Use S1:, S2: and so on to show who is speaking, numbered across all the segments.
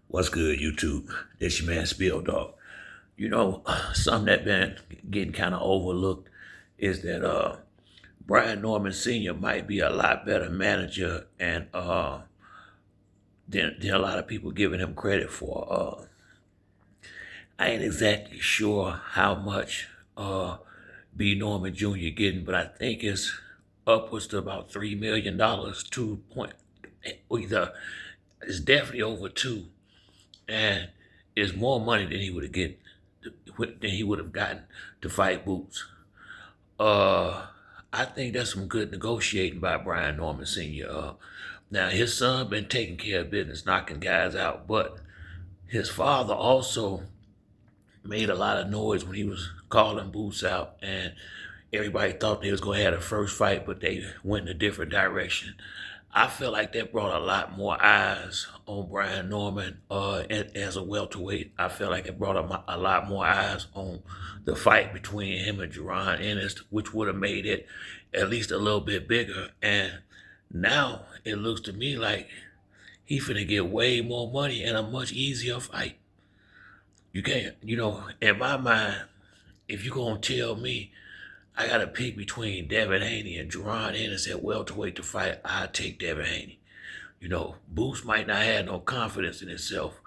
S1: What's good, YouTube? This your man Spill Dog. Something that been getting kind of overlooked is that Brian Norman Sr. might be a lot better manager and than a lot of people giving him credit for. I ain't exactly sure how much B. Norman Jr. getting, but I think it's upwards to about $3 million. 2 point, either it's definitely over two, and it's more money than he would have gotten to fight Boots. I think that's some good negotiating by Brian Norman Sr. Now his son been taking care of business, knocking guys out, but his father also made a lot of noise when he was calling Boots out, and everybody thought they was gonna have the first fight, but they went in a different direction. I feel like that brought a lot more eyes on Brian Norman as a welterweight. I feel like it brought a lot more eyes on the fight between him and Jerron Ennis, which would have made it at least a little bit bigger. And now it looks to me like he finna get way more money and a much easier fight. You can't, in my mind, if you gonna tell me I got to pick between Devin Haney and Jerron Ennis at welterweight to fight, I take Devin Haney. Boots might not have no confidence in himself,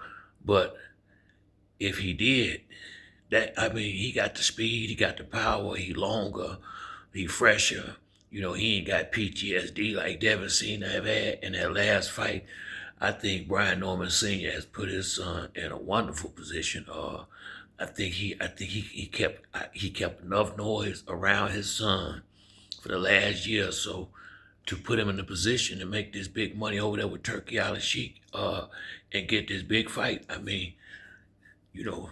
S1: but if he did, he got the speed, he got the power, he longer, he fresher. He ain't got PTSD like Devin seemed to have had in that last fight. I think Brian Norman Sr. has put his son in a wonderful position. I think he kept enough noise around his son for the last year or so to put him in a position to make this big money over there with Turkey Island Sheik and get this big fight.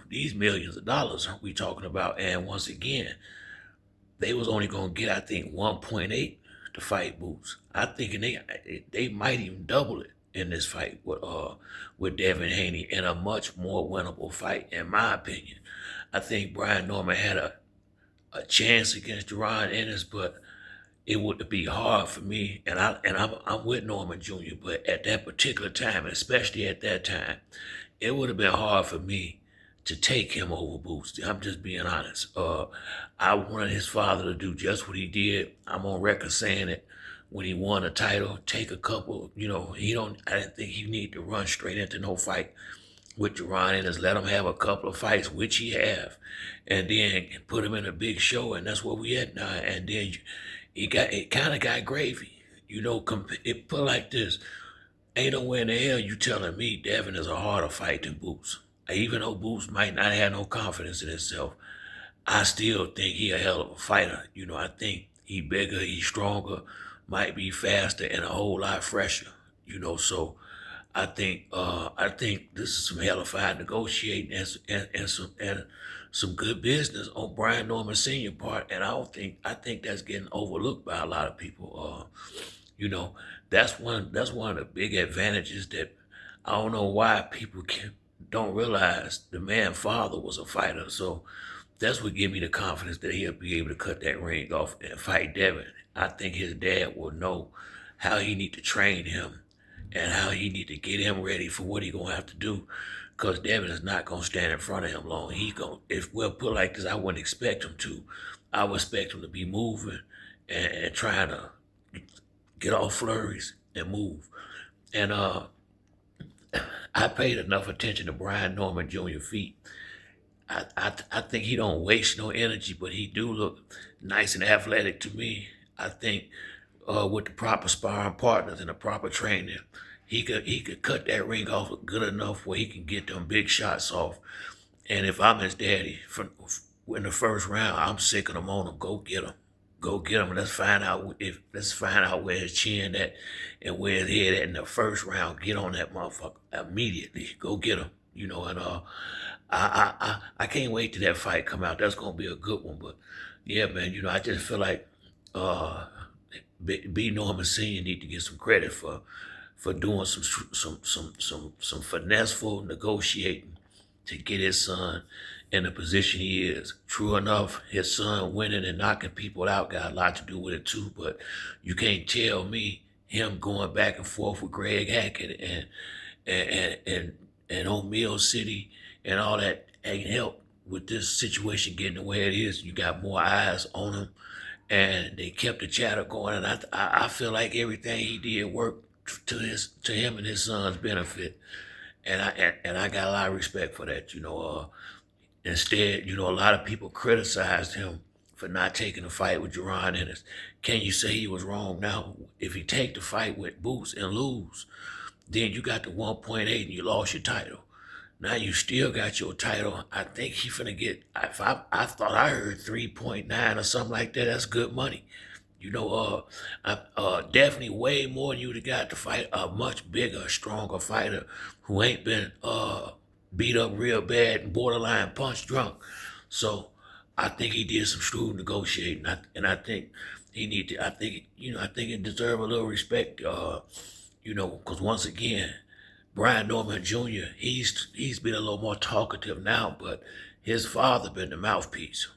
S1: These millions of dollars we talking about, and once again, they was only gonna get I think 1.8 to fight Boots. I think they might even double it in this fight with Devin Haney in a much more winnable fight, in my opinion. I think Brian Norman had a chance against Jerron Ennis, but it would be hard for me. And I'm with Norman Jr., but at that particular time, especially at that time, it would have been hard for me to take him over Boots. I'm just being honest. I wanted his father to do just what he did. I'm on record saying it. When he won a title, take a couple. I didn't think he need to run straight into no fight with Jerron Ennis. Let him have a couple of fights, which he have, and then put him in a big show, and that's where we at now. And then it kind of got gravy. It put like this: ain't nowhere in the hell you telling me Devin is a harder fight than Boots. Even though Boots might not have no confidence in himself, I still think he a hell of a fighter. I think he bigger, he stronger, might be faster, and a whole lot fresher. So I think this is some hellified negotiating and some good business on Brian Norman Senior part, and I think that's getting overlooked by a lot of people. You know, that's one of the big advantages that I don't know why don't realize the man father was a fighter. So that's what give me the confidence that he'll be able to cut that ring off and fight Devin. I think his dad will know how he need to train him and how he need to get him ready for what he gonna have to do. Cause Devin is not gonna stand in front of him long. He gonna, if we'll put it like this, I wouldn't expect him to. I would expect him to be moving and trying to get off flurries and move. And I paid enough attention to Brian Norman Jr. feet. I think he don't waste no energy, but he do look nice and athletic to me. I think with the proper sparring partners and the proper training, he could cut that ring off good enough where he can get them big shots off. And if I'm his daddy, in the first round, I'm sicking him on him. Go get him. Go get him. Let's find out where his chin at and where his head at in the first round. Get on that motherfucker immediately. Go get him. And I can't wait till that fight come out. That's gonna be a good one. But yeah, man, I just feel like uh B. Norman Senior need to get some credit for doing some finesseful negotiating to get his son in the position he is. True enough, his son winning and knocking people out got a lot to do with it too. But you can't tell me him going back and forth with Greg Hackett and and on Mill City and all that ain't help with this situation getting the way it is. You got more eyes on him, and they kept the chatter going. And I feel like everything he did worked to him and his son's benefit. And I got a lot of respect for that. Instead, a lot of people criticized him for not taking a fight with Jerron Ennis. Can you say he was wrong now? If he take the fight with Boots and lose, then you got the 1.8 and you lost your title. Now you still got your title. I think he finna get. I thought I heard 3.9 or something like that. That's good money. Definitely way more than you'd have got to fight a much bigger, stronger fighter who ain't been beat up real bad and borderline punch drunk. So I think he did some shrewd negotiating, and I think he need to. I think it deserve a little respect. Because once again, Brian Norman Jr. He's been a little more talkative now, but his father been the mouthpiece.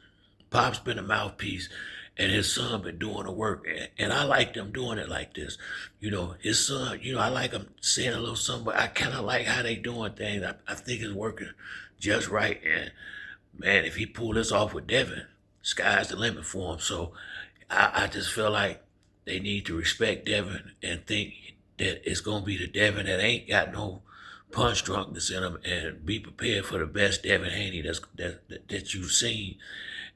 S1: Pop's been the mouthpiece, and his son been doing the work. And I like them doing it like this. His son. I like him saying a little something, but I kind of like how they doing things. I think it's working just right. And man, if he pull this off with Devin, sky's the limit for him. So I just feel like they need to respect Devin and think that it's gonna be the Devin that ain't got no punch drunkenness in him, and be prepared for the best Devin Haney that you've seen,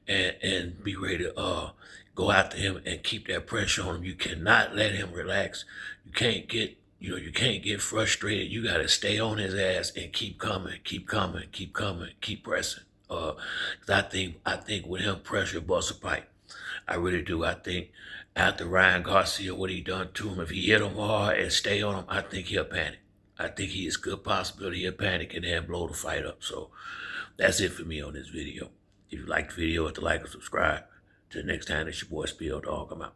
S1: and be ready to go after him and keep that pressure on him. You cannot let him relax. You can't get frustrated. You gotta stay on his ass and keep coming, keep coming, keep coming, keep pressing. 'Cause I think with him, pressure busts a pipe. I really do. I think after Ryan Garcia, what he done to him, if he hit him hard and stay on him, I think he'll panic. I think he is good possibility he'll panic and then blow the fight up. So that's it for me on this video. If you like the video, hit the like and subscribe. Till next time, it's your boy Spill Dog. I'm out.